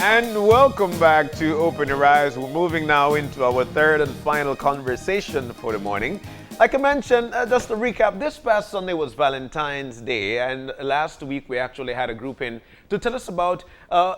And welcome back to Open Your Eyes. We're moving now into our third and final conversation for the morning. Like I mentioned, just to recap, this past Sunday was Valentine's Day, and last week we actually had a group in to tell us about a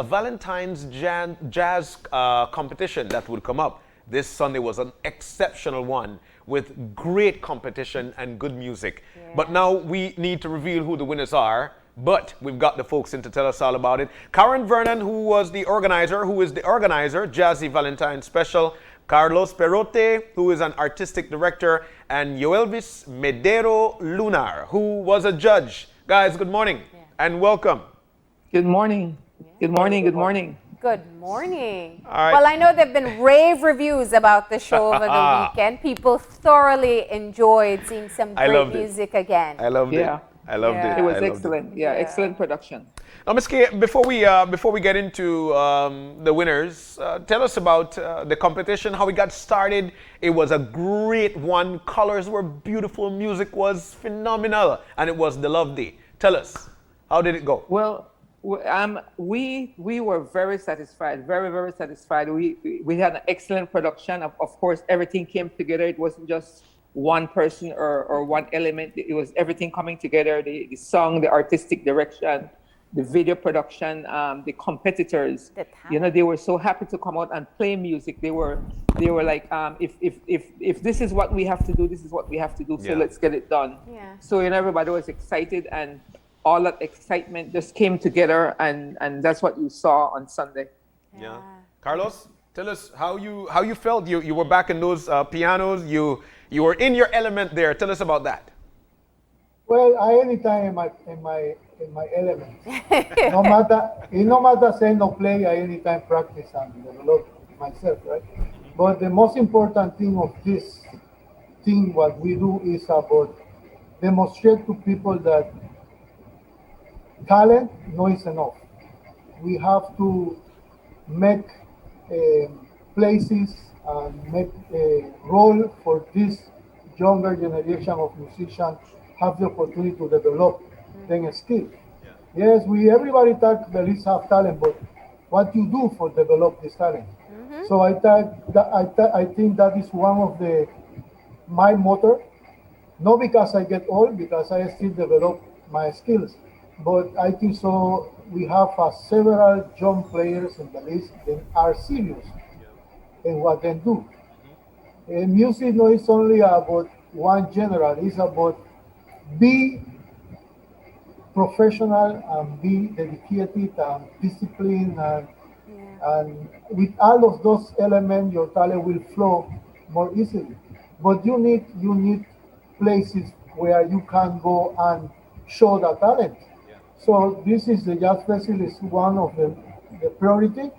Valentine's jazz competition that would come up. This Sunday was an exceptional one with great competition and good music. Yeah. But now we need to reveal who the winners are. But we've got the folks in to tell us all about it. Karen Vernon, who is the organizer, Jazzy Valentines Special. Carlos Perote, who is an artistic director. And Yoelvis Medero Lunar, who was a judge. Guys, good morning and welcome. Good morning. Good morning. Good morning. Good morning. All right. Well, I know there have been rave reviews about the show over the weekend. People thoroughly enjoyed seeing some great music again. I loved it. I loved it. It was excellent. Excellent production. Now, Ms. K, before we get into the winners, tell us about the competition, how we got started. It was a great one. Colors were beautiful. Music was phenomenal. And it was the Love Day. Tell us, how did it go? Well, we were very satisfied, very satisfied. We had an excellent production. Of course, everything came together. It wasn't just one person or one element. It was everything coming together, the song, the artistic direction, the video production, the competitors. They were so happy to come out and play music. They were like, if this is what we have to do, this is what we have to do, so let's get it done. So everybody was excited, and all that excitement just came together, and that's what you saw on Sunday. Carlos, tell us how you felt. You were back in those pianos. You were in your element there. Tell us about that. Well, I anytime in my element. No matter say no play, I anytime practice and develop myself, right? But the most important thing of this thing, what we do, is about demonstrate to people that talent no is enough. We have to make places and make a role for this younger generation of musicians have the opportunity to develop their skill. Yes, everybody talk Belize have talent, but what you do for develop this talent? So I think that is one of my motto. Not because I get old, because I still develop my skills, but I think so. We have several young players in Belize that are serious in what they do. Music no is only about one genre. It's about be professional and be dedicated and disciplined, and with all of those elements, your talent will flow more easily. But you need places where you can go and show the talent. So this is the Jazz Festival is one of the priority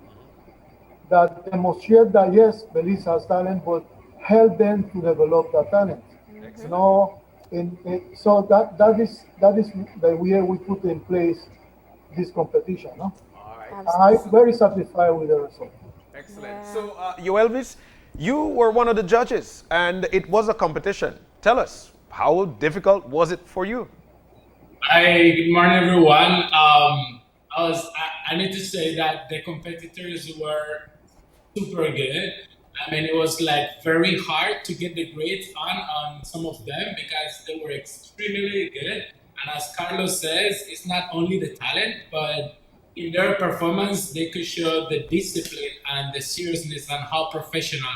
that demonstrate that yes, Belize has talent, but help them to develop the talent. So that is the way we put in place this competition. No? All right. I'm very satisfied with the result. Excellent. So, Yoelvis, you were one of the judges, and it was a competition. Tell us, how difficult was it for you? Hi, good morning, everyone. I need to say that the competitors were super good. I mean, it was like very hard to get the grades on some of them because they were extremely good. And as Carlos says, it's not only the talent, but in their performance, they could show the discipline and the seriousness and how professional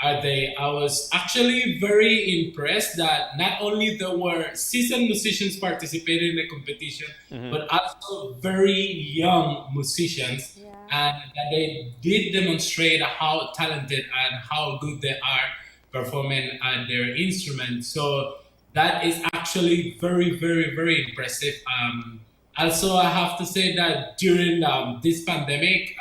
are they. I was actually very impressed that not only there were seasoned musicians participating in the competition, but also very young musicians. And that they did demonstrate how talented and how good they are performing on their instrument. So that is actually very, very, very impressive. Also, I have to say that during this pandemic,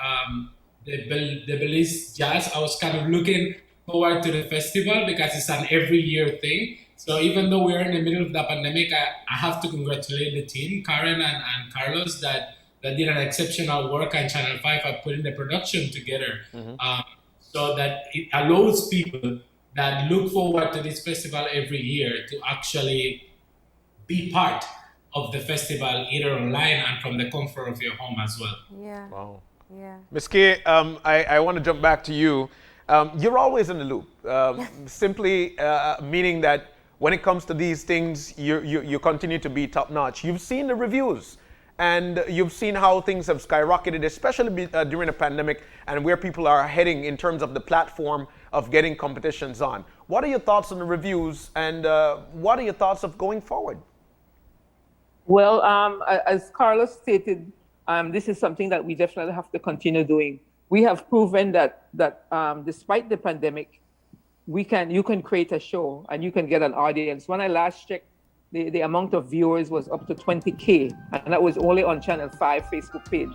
the Belize Jazz, I was kind of looking forward to the festival because it's an every year thing. So even though we're in the middle of the pandemic, I have to congratulate the team, Karen and Carlos, that did an exceptional work on Channel 5 at putting the production together. So that it allows people that look forward to this festival every year to actually be part of the festival, either online and from the comfort of your home as well. Yeah. Wow. Yeah. Ms. K, I want to jump back to you. You're always in the loop, simply meaning that when it comes to these things, you continue to be top notch. You've seen the reviews and you've seen how things have skyrocketed, especially during the pandemic and where people are heading in terms of the platform of getting competitions on. What are your thoughts on the reviews and what are your thoughts of going forward? Well, as Carlos stated, this is something that we definitely have to continue doing. We have proven that despite the pandemic, you can create a show and you can get an audience. When I last checked, the amount of viewers was up to 20K, and that was only on Channel 5 Facebook page.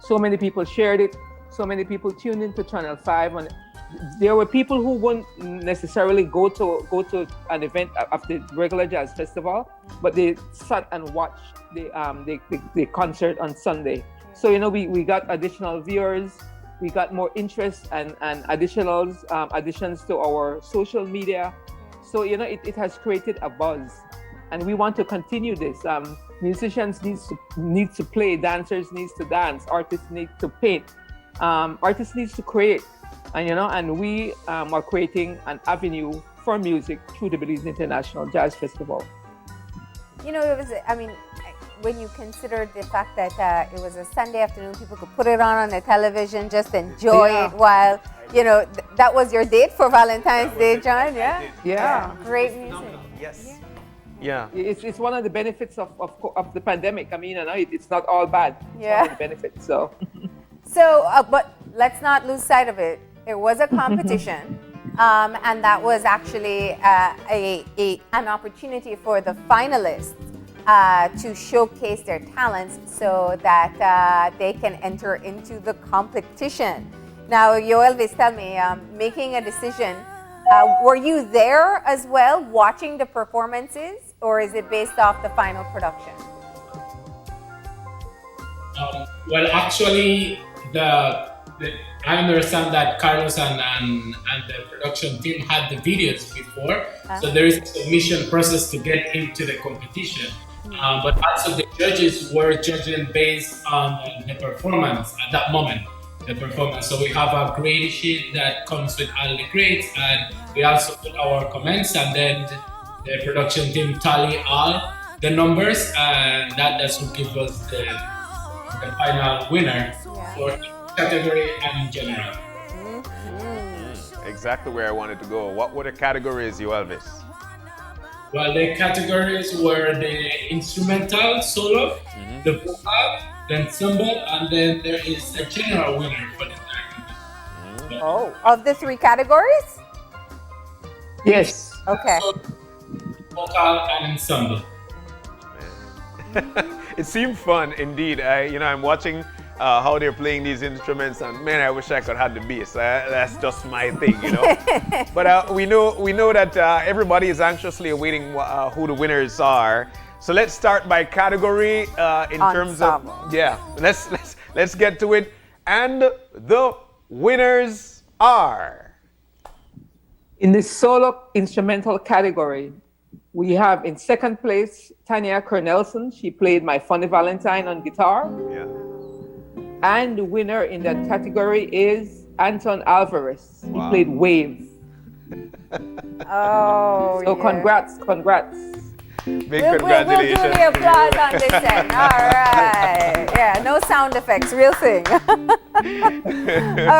So many people shared it, so many people tuned into Channel 5, and there were people who wouldn't necessarily go to an event of the regular jazz festival, but they sat and watched the concert on Sunday. So we got additional viewers, we got more interest and additions to our social media. So it has created a buzz, and we want to continue this. Musicians need to play, dancers needs to dance, artists need to paint, artists needs to create. And we are creating an avenue for music through the Belize International Jazz Festival. When you consider the fact that it was a Sunday afternoon, people could put it on the television, just enjoy it while, that was your date for Valentine's Day, John, yeah? Yeah. Great music. Yes. Yeah. It's one of the benefits of the pandemic. It's not all bad. It's one of the benefits, so. But let's not lose sight of it. It was a competition, and that was actually an opportunity for the finalists to showcase their talents so that they can enter into the competition. Now, Yoelvis, tell me, making a decision, were you there as well, watching the performances, or is it based off the final production? Well, actually, I understand that Carlos and the production team had the videos before, so there is a submission process to get into the competition. But also the judges were judging based on the performance at that moment. So we have a grade sheet that comes with all the grades, and we also put our comments, and then the production team tally all the numbers, and that's what gives us the final winner for each category and in general. Exactly where I wanted to go. What were the categories, Elvis? Well, the categories were the instrumental, solo, the vocal, the ensemble, and then there is a general winner for the third. Oh, of the three categories? Yes. Okay. Vocal and ensemble. It seemed fun indeed. I'm watching how they're playing these instruments, and man, I wish I could have the bass. That's just my thing, But we know that everybody is anxiously awaiting who the winners are. So let's start by category in terms of Let's get to it. And the winners are, in the solo instrumental category, we have in second place Tanya Cornelson. She played My Funny Valentine on guitar. Yeah. And the winner in that category is Anton Alvarez. He played Wave. Oh, so congrats. Big congratulations. We'll do the applause on this end. All right. Yeah, no sound effects, real thing. All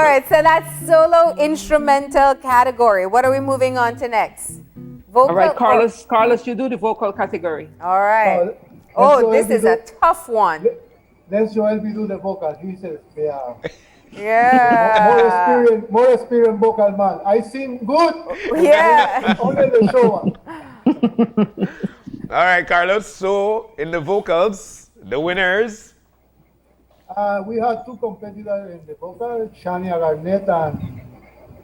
right, so that's solo instrumental category. What are we moving on to next? Vocal. All right, Carlos, you do the vocal category. All right. This is a tough one. Let's Joel do the vocal. He says, Yeah. More experienced vocal man. I sing good. Yeah. Only the show. All right, Carlos. So in the vocals, the winners. We had two competitors in the vocal, Shania Garnett and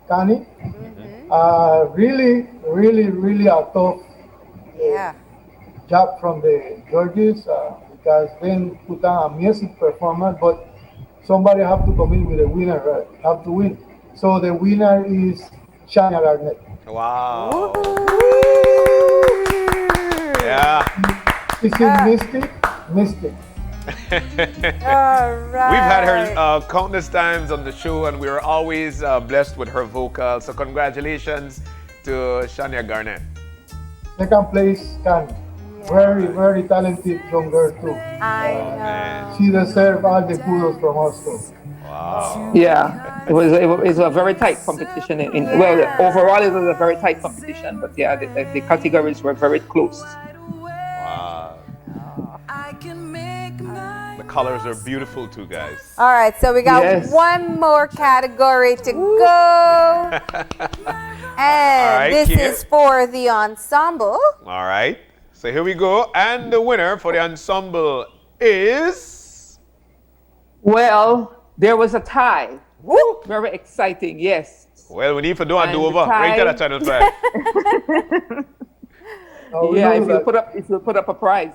Kani. Really a tough job from the judges because then put on a music performance, but somebody have to come in with a winner, right? Have to win. So the winner is Shania Garnett. Wow. Yeah. This is Mystic. All right. We've had her countless times on the show, and we are always blessed with her vocal. So congratulations to Shania Garnett. Second place, Can. Very, very talented young girl too. I know. Man. She deserves all the kudos from us too. Wow. Yeah, it was a very tight competition. Well, overall it was a very tight competition, but yeah, the categories were very close. Wow. The colors are beautiful too, guys. All right, so we got Yes. one more category to go. And right, this Kia. is for the ensemble. All right. So here we go. And the winner for the ensemble is. Well, there was a tie. Woo! Very exciting, yes. Well, we need to do a And do over. the Right to the tie- channel 5. Now, we Yeah, know if you that put up a prize.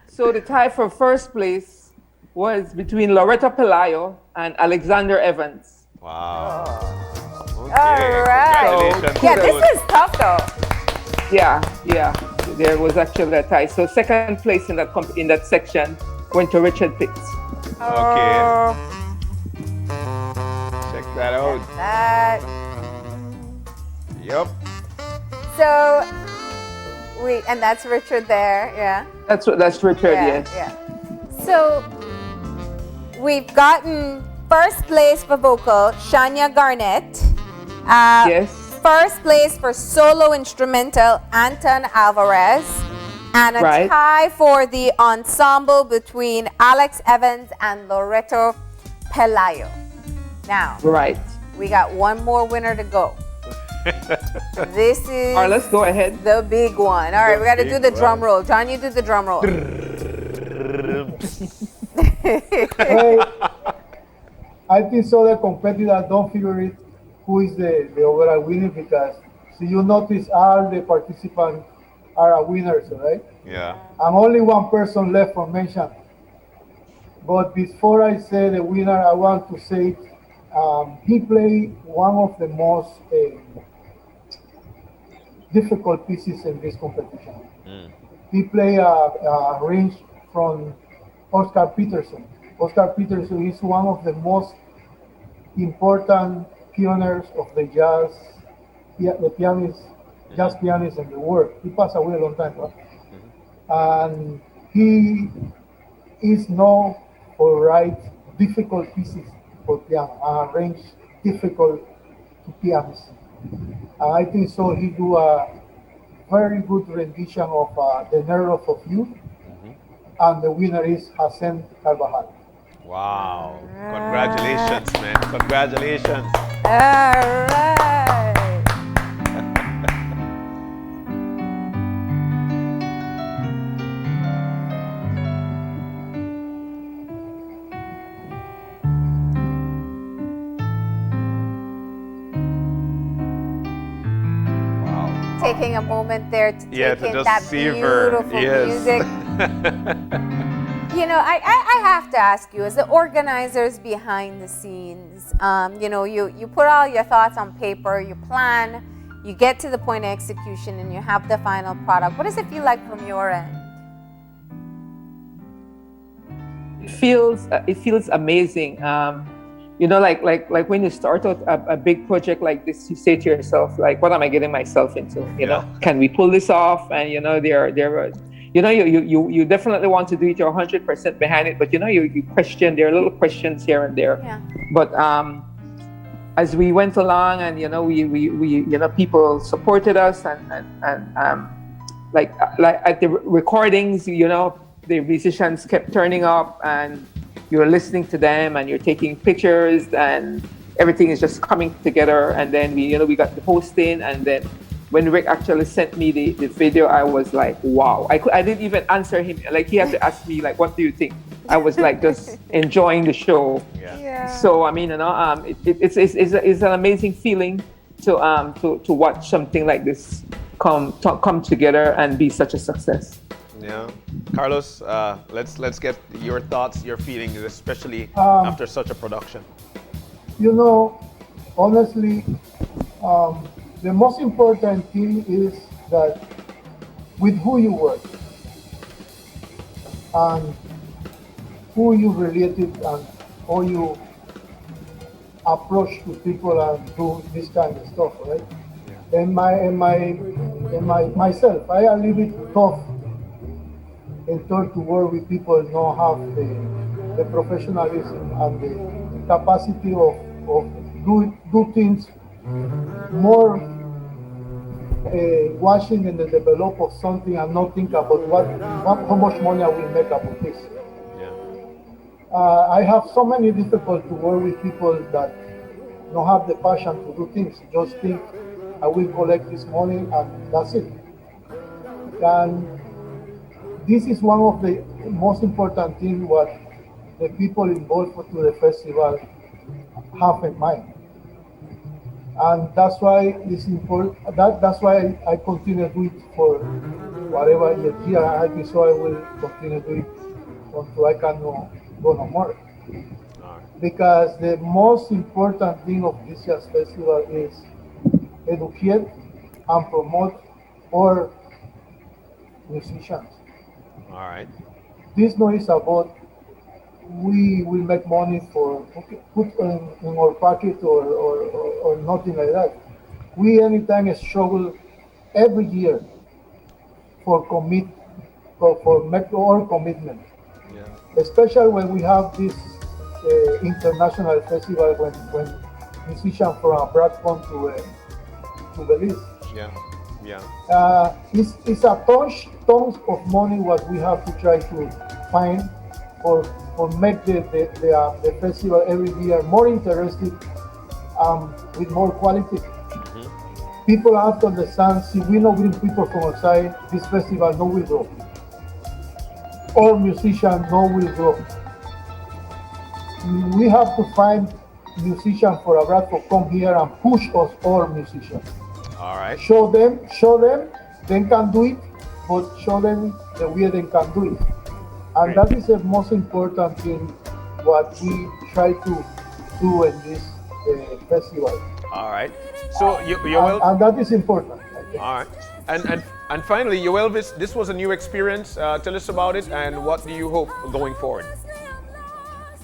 So the tie for first place was between Loretta Pelayo and Alexander Evans. Wow. Okay. All right. Congratulations. Yeah, this Kudos. is tough though. Yeah. There was actually a tie. So second place in that section went to Richard Pitts. Okay. Oh, Check that out. that. Yep. So, and that's Richard there, yeah. That's Richard, yes. Yeah. So, we've gotten first place for vocal, Shania Garnett. Yes. First place for solo instrumental, Anton Alvarez. And a Right. tie for the ensemble between Alex Evans and Loreto Pelayo. Now, Right. we got one more winner to go. This is All right, let's go ahead. the big one. All right, we got to do the big drum roll. John, you do the drum roll. hey, I think so the competitors don't figure it who is the overall winner because so you notice all the participants are winners, right? Yeah. And only one person left for mention. But before I say the winner, I want to say he played one of the most difficult pieces in this competition. He played a range from Oscar Peterson. Oscar Peterson is one of the most important pioneers of the jazz, jazz pianist in the world. He passed away a long time ago. And he is known for write difficult pieces for piano, arrange difficult to pianists. And I think so he do a very good rendition of The Nerve of You, and the winner is Hassan Carvajal. Wow. Congratulations, man. Congratulations. All right. Wow. Taking a moment there to Yeah, take to in just that savor. beautiful Yes. music. You know, I have to ask you, as the organizers behind the scenes, you know, you put all your thoughts on paper, you plan, you get to the point of execution, and you have the final product. What does it feel like from your end? It feels amazing. You know, like when you start out a big project like this, you say to yourself, like, what am I getting myself into? You know, can we pull this off? And you know, you know, you definitely want to do it. You're 100% behind it, but you know, you question. There are little questions here and there. Yeah. But as we went along, and you know, we you know, people supported us, and like at the recordings, you know, the musicians kept turning up, and you're listening to them, and you're taking pictures, and everything is just coming together. And then we got the hosting, and then when Rick actually sent me the video, I was like, wow. I didn't even answer him. Like, he had to ask me, like, what do you think? I was like just enjoying the show. Yeah. So I mean, you know, it's an amazing feeling to watch something like this come together and be such a success. Yeah. Carlos, let's get your thoughts, your feelings, especially after such a production. You know, honestly, the most important thing is that with who you work. and who you related and how you approach to people and do this kind of stuff, right? Myself, I am a little bit tough in turn to work with people who don't have the professionalism and the capacity of do things more watching in the develop of something and not think about how much money I will make about this. I have so many difficulty to work with people that don't have the passion to do things. Just think I will collect this money and that's it. And this is one of the most important things what the people involved to the festival have in mind. And that's why it's important. That's why I continue to do it for whatever year I be, so I will continue to do it until I can go no more. Because the most important thing of this year's festival is educate and promote our musicians. All right. This no is about we will make money for put in our pocket or nothing like that. We anytime struggle every year for make our commitment. Especially when we have this international festival when musicians from abroad come to Belize. It's a tons of money what we have to try to find for make the festival every year more interesting with more quality. People have to understand, if we don't bring people from outside, this festival no will grow. All musicians no will grow. We have to find musicians for abroad to come here and push us all musicians. All right. Show them they can do it, but show them the way they can do it. And that is the most important thing what we try to do in this festival. All right. So and that is important. All right. And finally, Elvis, this was a new experience. Tell us about it and what do you hope going forward?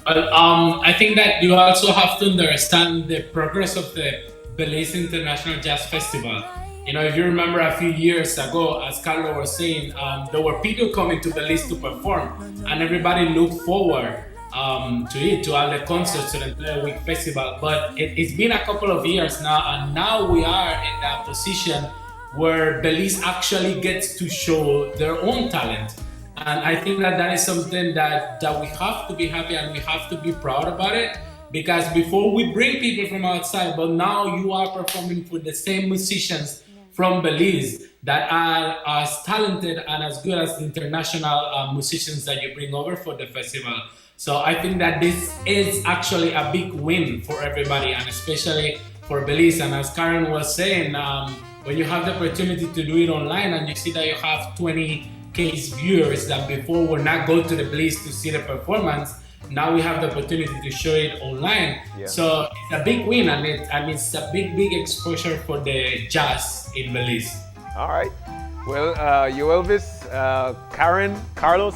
Well, I think that you also have to understand the progress of the Belize International Jazz Festival. You know, if you remember a few years ago, as Carlo was saying, there were people coming to Belize to perform, and everybody looked forward to all the concerts, to the entire week festival. But it's been a couple of years now, and now we are in that position where Belize actually gets to show their own talent. And I think that is something that we have to be happy and we have to be proud about it. Because before we bring people from outside, but now you are performing for the same musicians from Belize that are as talented and as good as the international musicians that you bring over for the festival. So I think that this is actually a big win for everybody, and especially for Belize. And as Karen was saying, when you have the opportunity to do it online and you see that you have 20K viewers that before would not go to the Belize to see the performance, now we have the opportunity to show it online. So it's a big win, and it's a big exposure for the jazz in Belize. All right. Well, Elvis, Karen, Carlos,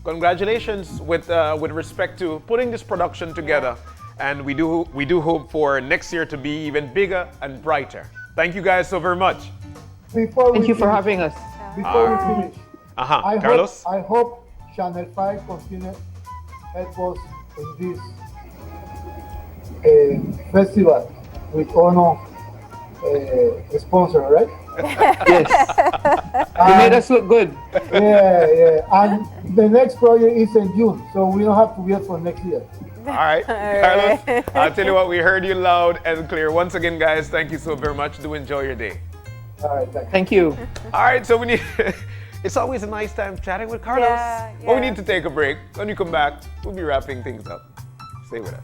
congratulations with respect to putting this production together, and we do hope for next year to be even bigger and brighter. Thank you guys so very much. Thank you for having us. Before we finish, Carlos? I hope Channel 5 continue help us in this festival with honor sponsor, right? Yes. You made us look good. Yeah. And the next project is in June, so we don't have to wait for next year. All right. Carlos, I'll tell you what, we heard you loud and clear. Once again, guys, thank you so very much. Do enjoy your day. All right, thank you. All right, so we need... It's always a nice time chatting with Carlos. Yeah. But we need to take a break. When we come back, we'll be wrapping things up. Stay with us.